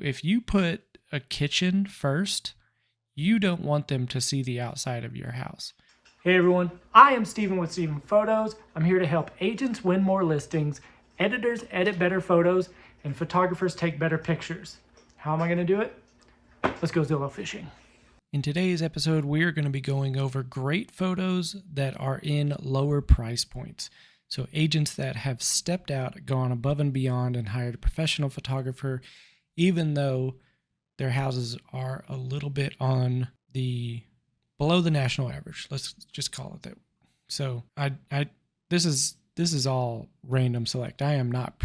If you put a kitchen first, you don't want them to see the outside of your house. Hey everyone, I am Steven with Steven Photos. I'm here to help agents win more listings, editors edit better photos, and photographers take better pictures. How am I going to do it? Let's go Zillow fishing. In today's episode, we're going to be going over great photos that are in lower price points. So agents that have stepped out, gone above and beyond, and hired a professional photographer, even though their houses are a little bit on the below the national average. Let's just call it that. So this is all random select. I am not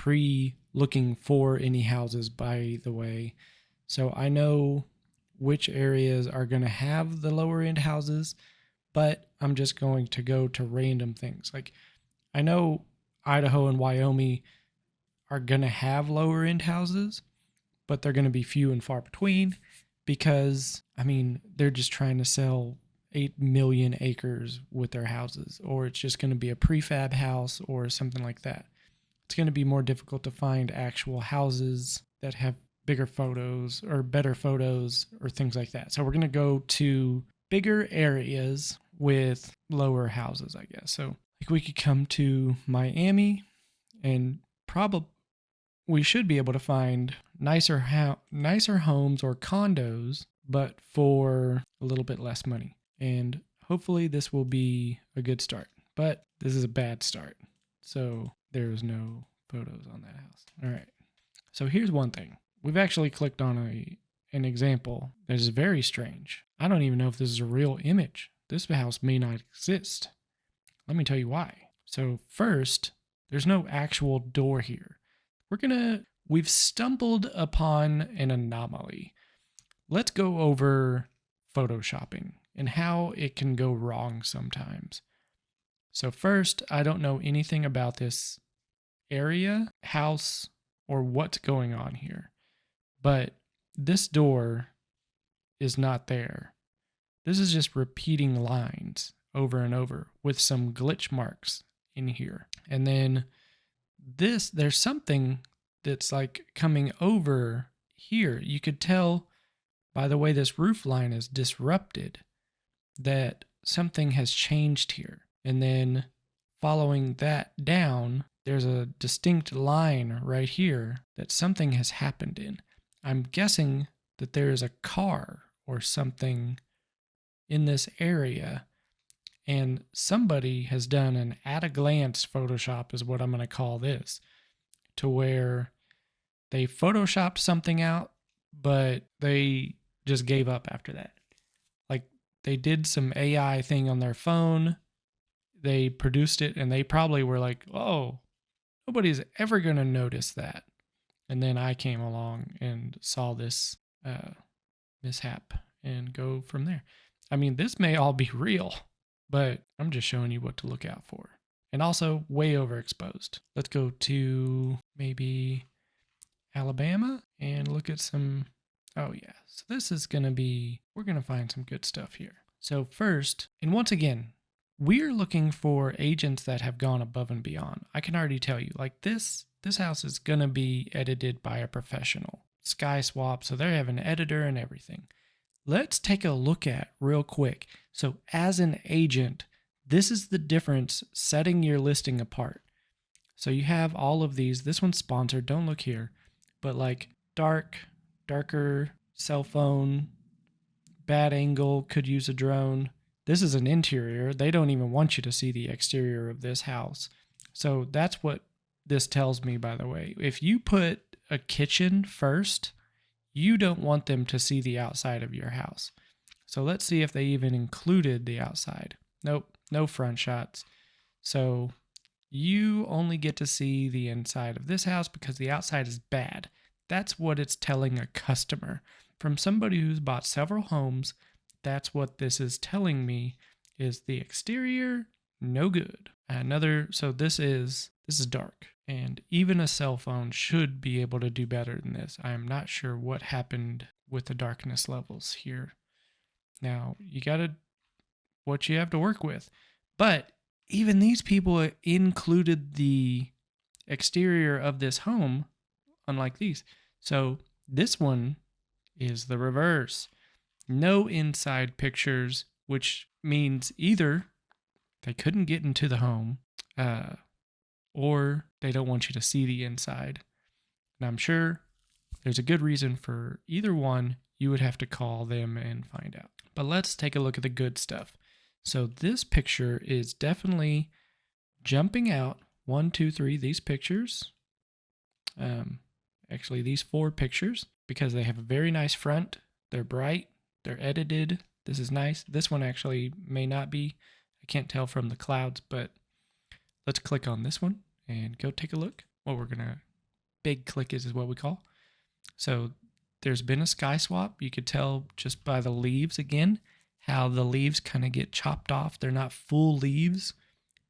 looking for any houses, by the way. So I know which areas are going to have the lower end houses, but I'm just going to go to random things. Like I know Idaho and Wyoming are going to have lower end houses, but they're going to be few and far between because, they're just trying to sell 8 million acres with their houses, or it's just going to be a prefab house or something like that. It's going to be more difficult to find actual houses that have bigger photos or better photos or things like that. So we're going to go to bigger areas with lower houses, I guess. So like we could come to Miami and probably we should be able to find nicer homes or condos, but for a little bit less money. And hopefully this will be a good start. But this is a bad start. So there's no photos on that house. All right. So here's one thing. We've actually clicked on an example that is very strange. I don't even know if this is a real image. This house may not exist. Let me tell you why. So first, there's no actual door here. We've stumbled upon an anomaly. Let's go over photoshopping and how it can go wrong sometimes. So first, I don't know anything about this area, house, or what's going on here. But this door is not there. This is just repeating lines over and over with some glitch marks in here. And then there's something that's like coming over here. You could tell by the way this roof line is disrupted that something has changed here. And then following that down, there's a distinct line right here that something has happened in. I'm guessing that there is a car or something in this area, and somebody has done an at-a-glance Photoshop is what I'm going to call this, to where they Photoshopped something out, but they just gave up after that. Like they did some AI thing on their phone, they produced it, and they probably were like, oh, nobody's ever going to notice that. And then I came along and saw this mishap and go from there. This may all be real, but I'm just showing you what to look out for. And also way overexposed. Let's go to maybe Alabama and look at some. Oh yeah, so this is going to be, we're going to find some good stuff here. So first, and once again, we're looking for agents that have gone above and beyond. I can already tell you, like this house is going to be edited by a professional. SkySwap, so they have an editor and everything. Let's take a look at real quick. So as an agent, this is the difference setting your listing apart. So you have all of these. This one's sponsored, don't look here. But like darker cell phone, bad angle, could use a drone. This is an interior. They don't even want you to see the exterior of this house. So that's what this tells me, by the way. If you put a kitchen first, you don't want them to see the outside of your house. So let's see if they even included the outside. Nope, no front shots. So you only get to see the inside of this house because the outside is bad. That's what it's telling a customer. From somebody who's bought several homes, that's what this is telling me, is the exterior, no good. So this is dark. And even a cell phone should be able to do better than this. I am not sure what happened with the darkness levels here. Now, what you have to work with. But even these people included the exterior of this home, unlike these. So This one is the reverse. No inside pictures, which means either they couldn't get into the home, or they don't want you to see the inside. And I'm sure there's a good reason for either one. You would have to call them and find out. But let's take a look at the good stuff. So this picture is definitely jumping out. 1, 2, 3, these pictures. Actually, these 4 pictures, because they have a very nice front. They're bright. They're edited. This is nice. This one actually may not be. I can't tell from the clouds, but let's click on this one and go take a look. What we're going to, big click is what we call. So there's been a sky swap. You could tell just by the leaves again, how the leaves kind of get chopped off. They're not full leaves,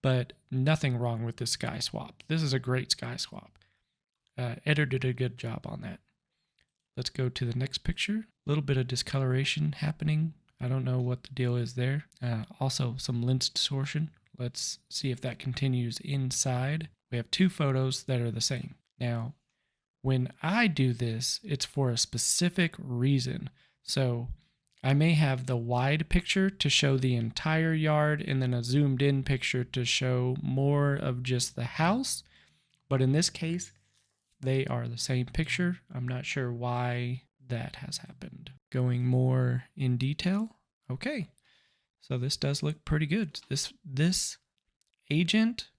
but nothing wrong with the sky swap. This is a great sky swap. Editor did a good job on that. Let's go to the next picture. A little bit of discoloration happening. I don't know what the deal is there. Also some lens distortion. Let's see if that continues inside. We have 2 photos that are the same. Now, when I do this, it's for a specific reason. So I may have the wide picture to show the entire yard and then a zoomed in picture to show more of just the house. But in this case, they are the same picture. I'm not sure why that has happened. Going more in detail. Okay. So this does look pretty good. This agent,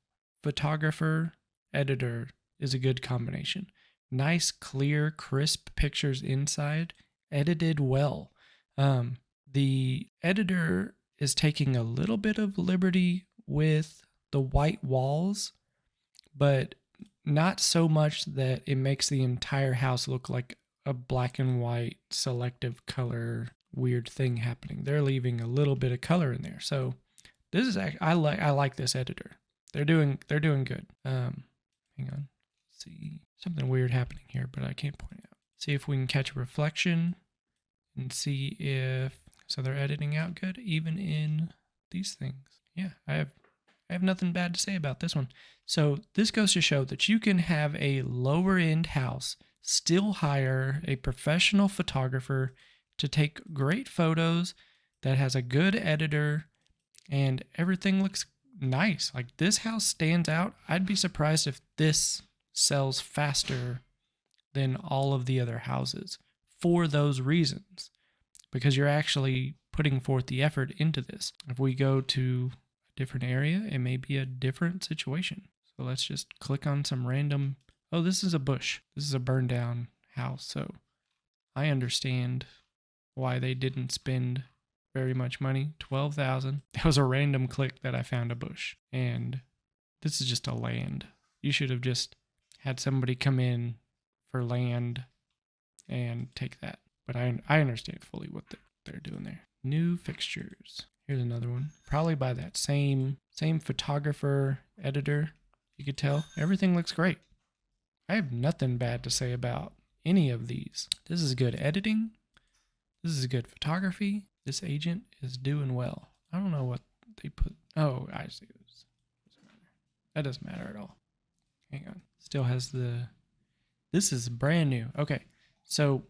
photographer, editor is a good combination. Nice, clear, crisp pictures inside, edited well. The editor is taking a little bit of liberty with the white walls, but not so much that it makes the entire house look like a black and white selective color weird thing happening. They're leaving a little bit of color in there. So this is I like this editor. They're doing good. Hang on. Let's see, something weird happening here, but I can't point it out. See if we can catch a reflection and see if they're editing out good even in these things. Yeah, I have nothing bad to say about this one. So this goes to show that you can have a lower end house, still hire a professional photographer to take great photos that has a good editor and everything looks nice. Like this house stands out. I'd be surprised if this sells faster than all of the other houses for those reasons, because you're actually putting forth the effort into this. If we go to a different area, it may be a different situation. So let's just click on some random, oh, this is a bush. This is a burned down house. So I understand why they didn't spend very much money. $12,000. That was a random click that I found a bush. And this is just a land. You should have just had somebody come in for land and take that. But I understand fully what they're doing there. New fixtures. Here's another one. Probably by that same photographer, editor. You could tell everything looks great. I have nothing bad to say about any of these. This is good editing. This is good photography. This agent is doing well. I don't know what they put. Oh, I see. That doesn't matter at all. Hang on. Still has this is brand new. Okay. So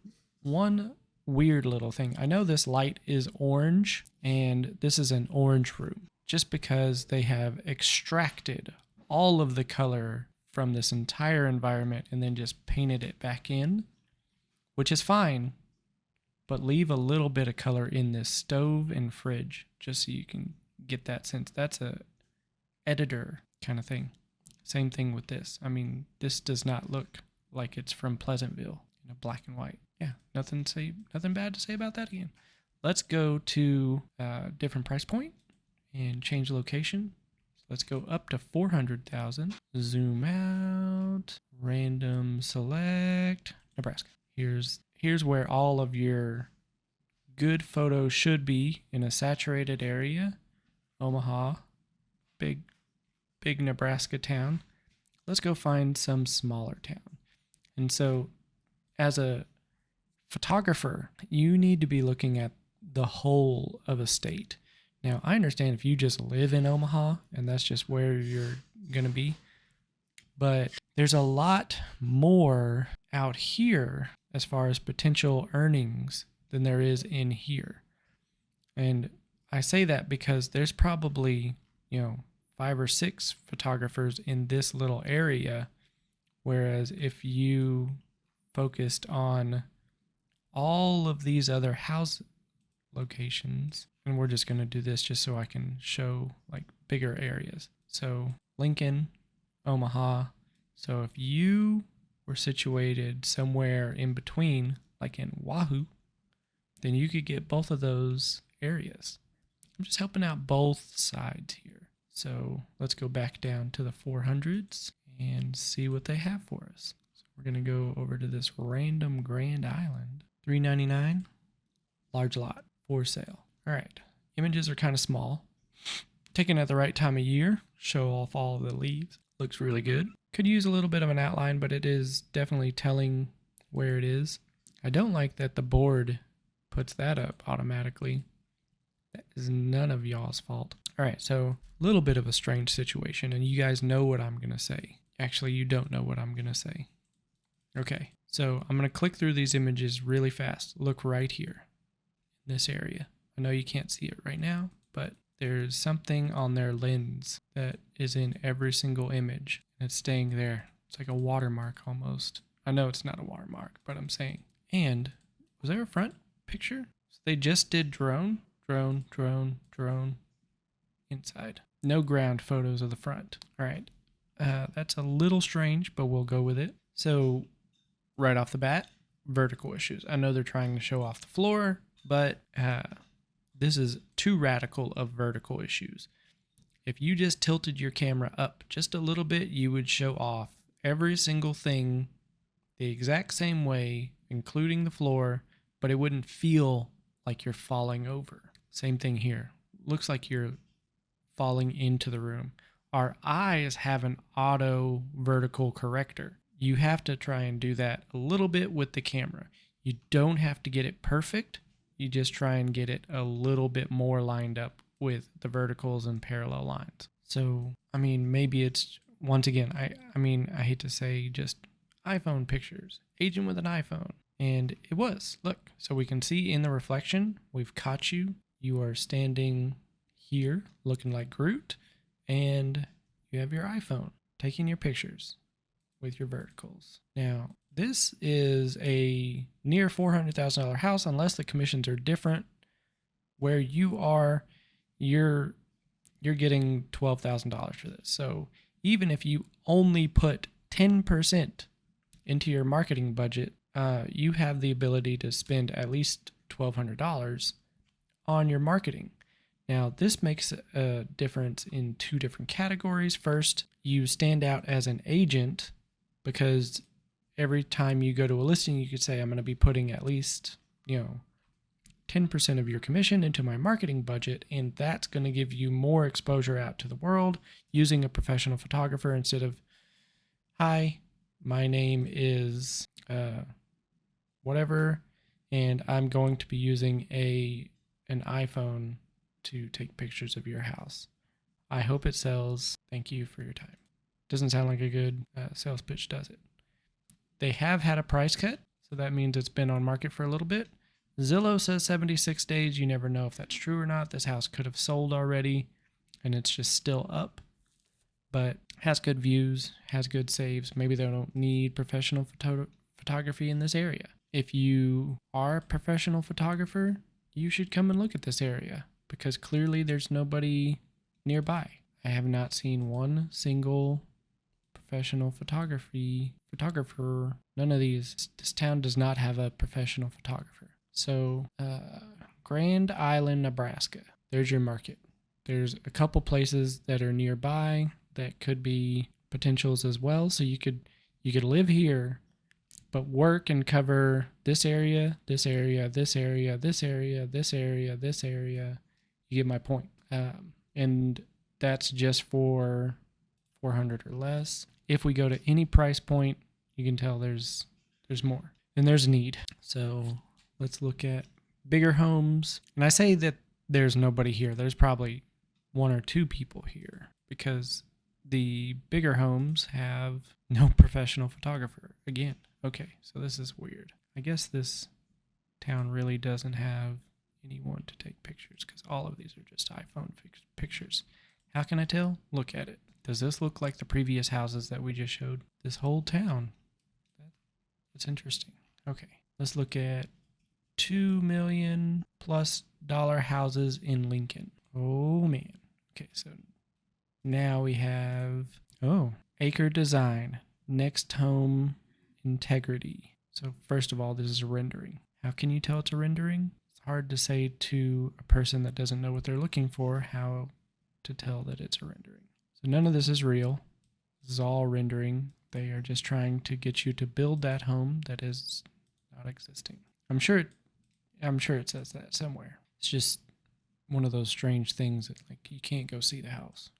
one weird little thing. I know this light is orange and this is an orange room just because they have extracted all of the color from this entire environment and then just painted it back in, which is fine, but leave a little bit of color in this stove and fridge just so you can get that sense. That's a editor kind of thing. Same thing with this. I mean, this does not look like it's from Pleasantville, black and white. Yeah, nothing bad to say about that again. Let's go to a different price point and change location. Let's go up to 400,000. Zoom out. Random select. Nebraska. Here's where all of your good photos should be in a saturated area. Omaha. Big Nebraska town. Let's go find some smaller town. And so as a photographer, you need to be looking at the whole of a state. Now, I understand if you just live in Omaha and that's just where you're going to be, but there's a lot more out here as far as potential earnings than there is in here. And I say that because there's probably, 5 or 6 photographers in this little area. Whereas if you focused on all of these other house locations, and we're just going to do this just so I can show like bigger areas. So Lincoln, Omaha. So if you were situated somewhere in between, like in Wahoo, then you could get both of those areas. I'm just helping out both sides here. So let's go back down to the 400s and see what they have for us. So we're going to go over to this random Grand Island. $399, large lot, for sale. All right, images are kind of small. Taken at the right time of year, show off all of the leaves. Looks really good. Could use a little bit of an outline, but it is definitely telling where it is. I don't like that the board puts that up automatically. That is none of y'all's fault. All right, so a little bit of a strange situation, and you guys know what I'm going to say. Actually, you don't know what I'm going to say. Okay, so I'm going to click through these images really fast. Look right here in this area. I know you can't see it right now, but there's something on their lens that is in every single image. And it's staying there. It's like a watermark almost. I know it's not a watermark, but I'm saying. And was there a front picture? So they just did drone, inside. No ground photos of the front. All right. That's a little strange, but we'll go with it. So right off the bat, vertical issues. I know they're trying to show off the floor, but this is too radical of vertical issues. If you just tilted your camera up just a little bit, you would show off every single thing the exact same way, including the floor, but it wouldn't feel like you're falling over. Same thing here. Looks like you're falling into the room. Our eyes have an auto vertical corrector. You have to try and do that a little bit with the camera. You don't have to get it perfect. You just try and get it a little bit more lined up with the verticals and parallel lines. So, I mean, maybe it's, once again, I hate to say just iPhone pictures, agent with an iPhone. And it was, look, so we can see in the reflection, we've caught you. You are standing here looking like Groot, and you have your iPhone taking your pictures with your verticals. Now, this is a near $400,000 house, unless the commissions are different. Where you are, you're getting $12,000 for this. So even if you only put 10% into your marketing budget, you have the ability to spend at least $1,200 on your marketing. Now, this makes a difference in 2 different categories. First, you stand out as an agent because every time you go to a listing, you could say, I'm going to be putting at least, 10% of your commission into my marketing budget, and that's going to give you more exposure out to the world using a professional photographer instead of, hi, my name is whatever, and I'm going to be using an iPhone to take pictures of your house. I hope it sells. Thank you for your time. Doesn't sound like a good sales pitch, does it? They have had a price cut, so that means it's been on market for a little bit. Zillow says 76 days. You never know if that's true or not. This house could have sold already, and it's just still up. But has good views, has good saves. Maybe they don't need professional photography in this area. If you are a professional photographer, you should come and look at this area because clearly there's nobody nearby. I have not seen one single professional photographer. None of these. This town does not have a professional photographer. So, Grand Island, Nebraska. There's your market. There's a couple places that are nearby that could be potentials as well. So you could live here, but work and cover this area, this area, this area, this area, this area, this area. You get my point. And that's just for 400 or less. If we go to any price point, you can tell there's more and there's a need. So let's look at bigger homes. And I say that there's nobody here. There's probably 1 or 2 people here because the bigger homes have no professional photographer. Again, okay, so this is weird. I guess this town really doesn't have anyone to take pictures because all of these are just iPhone pictures. How can I tell? Look at it. Does this look like the previous houses that we just showed? This whole town. That's interesting. Okay, let's look at $2 million plus houses in Lincoln. Oh man. Okay, so now we have Acre Design, Next Home Integrity. So first of all, this is a rendering. How can you tell it's a rendering? It's hard to say to a person that doesn't know what they're looking for how to tell that it's a rendering. So none of this is real. This is all rendering. They are just trying to get you to build that home that is not existing. I'm sure it says that somewhere. It's just one of those strange things that like you can't go see the house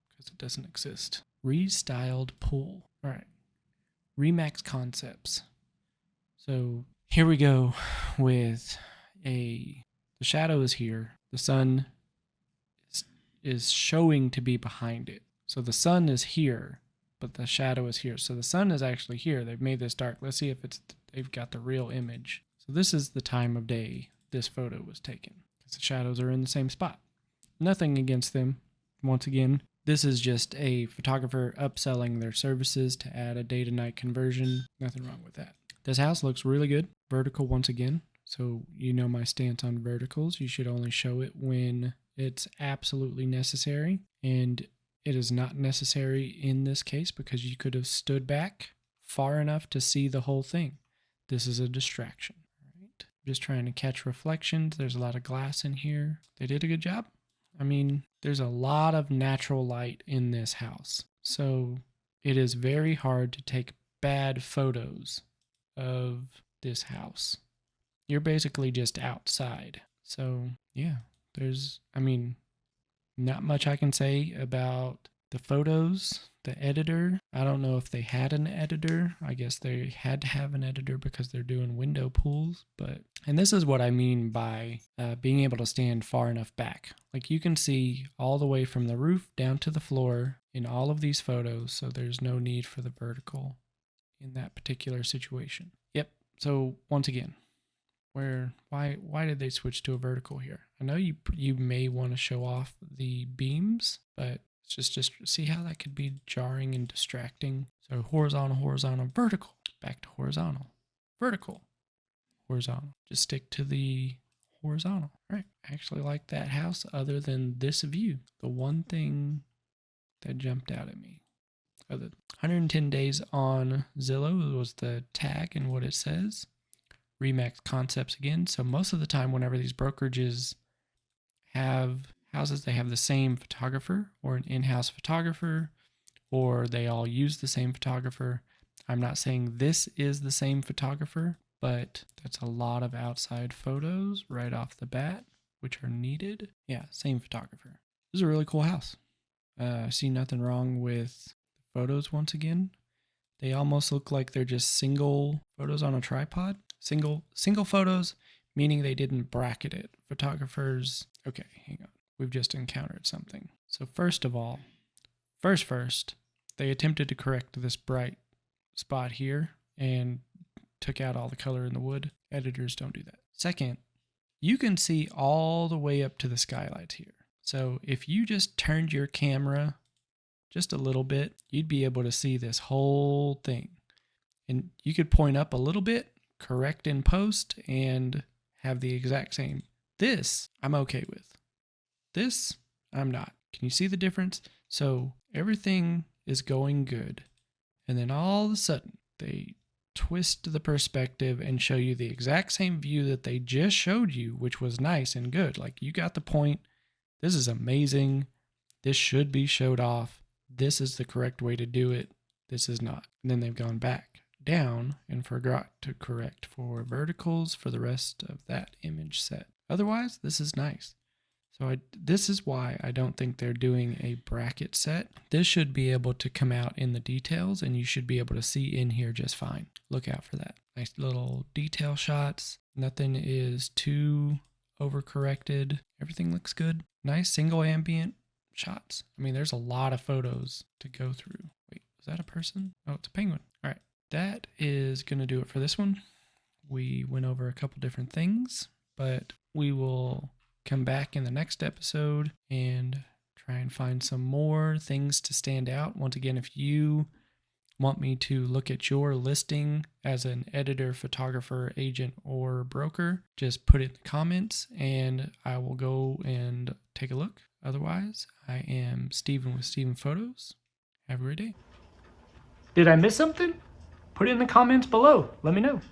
because it doesn't exist. Restyled pool. All right. Remax Concepts. So here we go with the shadow is here. The sun is showing to be behind it. So the sun is here, but the shadow is here. So the sun is actually here. They've made this dark. Let's see if they've got the real image. So this is the time of day this photo was taken because the shadows are in the same spot. Nothing against them. Once again, this is just a photographer upselling their services to add a day to night conversion. Nothing wrong with that. This house looks really good. Vertical once again. So you know my stance on verticals. You should only show it when it's absolutely necessary. And it is not necessary in this case because you could have stood back far enough to see the whole thing. This is a distraction. Right? Just trying to catch reflections. There's a lot of glass in here. They did a good job. I mean, there's a lot of natural light in this house. So it is very hard to take bad photos of this house. You're basically just outside. So yeah, not much I can say about the photos, the editor. I don't know if they had an editor. I guess they had to have an editor because they're doing window pools. And this is what I mean by being able to stand far enough back. Like you can see all the way from the roof down to the floor in all of these photos. So there's no need for the vertical in that particular situation. Yep. So once again, why did they switch to a vertical here? I know you may want to show off the beams, but it's just see how that could be jarring and distracting. So horizontal, vertical, back to horizontal, vertical, horizontal. Just stick to the horizontal. All right. I actually like that house other than this view. The one thing that jumped out at me. 110 days on Zillow was the tag and what it says. Remax Concepts again. So most of the time, whenever these brokerages have houses, they have the same photographer or an in-house photographer, or they all use the same photographer. I'm not saying this is the same photographer, but that's a lot of outside photos right off the bat, which are needed. Yeah, same photographer. This is a really cool house. I see nothing wrong with the photos once again. They almost look like they're just single photos on a tripod. Single photos, meaning they didn't bracket it. Photographers, okay, hang on. We've just encountered something. So first of all, first, they attempted to correct this bright spot here and took out all the color in the wood. Editors don't do that. Second, you can see all the way up to the skylights here. So if you just turned your camera just a little bit, you'd be able to see this whole thing. And you could point up a little bit, correct in post, and have the exact same. This I'm okay with. This I'm not. Can you see the difference? So everything is going good. And then all of a sudden they twist the perspective and show you the exact same view that they just showed you, which was nice and good. Like you got the point. This is amazing. This should be showed off. This is the correct way to do it. This is not. And then they've gone back down and forgot to correct for verticals for the rest of that image set. Otherwise, this is nice. So this is why I don't think they're doing a bracket set. This should be able to come out in the details and you should be able to see in here just fine. Look out for that. Nice little detail shots. Nothing is too overcorrected. Everything looks good. Nice single ambient shots. I mean, there's a lot of photos to go through. Wait, is that a person? Oh, it's a penguin. All right. That is going to do it for this one. We went over a couple different things, but we will come back in the next episode and try and find some more things to stand out. Once again, if you want me to look at your listing as an editor, photographer, agent, or broker, just put it in the comments and I will go and take a look. Otherwise, I am Steven with Steven Photos. Have a great day. Did I miss something? Put it in the comments below. Let me know.